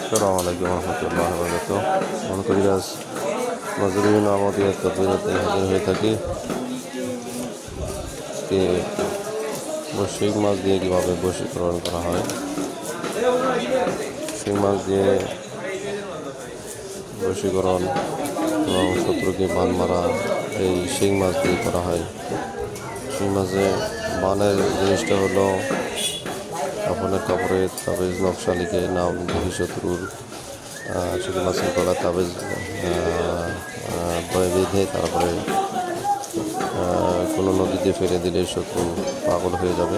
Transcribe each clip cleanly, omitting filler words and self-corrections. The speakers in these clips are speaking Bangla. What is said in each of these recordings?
আসসালামু আলাইকুম রহমতুল্লাহ বরকাত। মনে করি গাছ মাঝে বিভিন্ন আমাদের তদবিরাতে হাজির হয়ে থাকি। শিং মাছ দিয়ে কীভাবে বশীকরণ করা হয়, শিং মাছ দিয়ে বশীকরণ এবং শত্রুকে বান মারা এই শিং মাছ দিয়ে করা হয়। শিং মাছে বানের জিনিসটা হলো আপনার কাপড়ের তাবিজ নকশা লিখে নাম দেখি শত্রুর শিং মাছের গলা তাবিজ বেঁধে তারপরে কোনো নদীতে ফেলে দিলে শত্রু পাগল হয়ে যাবে।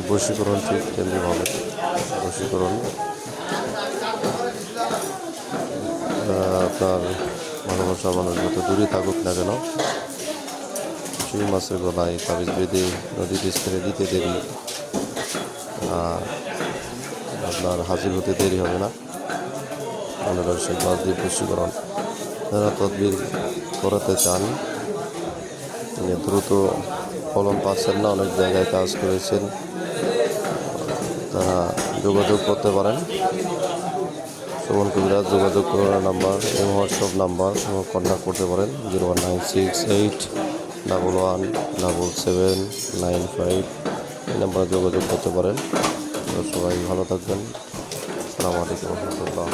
বশীকরণ ঠিক তেমনিভাবে বশীকরণ আপনার ভালোবাসার মানুষ যত দূরে থাকুক না কেন, শিং মাছের গলায় তাবিজ বেঁধে নদীতে ছেড়ে দিতে দেরি আপনার হাজির হতে দেরি হবে না। আপনারা সেই মাছ দিয়ে বশীকরণ যারা তদবির করাতে চান, দ্রুত ফলন পাচ্ছেন না, অনেক জায়গায় কাজ করেছেন, তারা যোগাযোগ করতে পারেন। সুমন কবিরাজ যোগাযোগ করার নাম্বার এবং হোয়াটসঅ্যাপ নাম্বার কন্ট্যাক্ট করতে পারেন 01968117795। এই নাম্বারে যোগাযোগ করতে পারেন। সবাই ভালো থাকবেন। আসসালামু আলাইকুম রহমতুল্লাহ।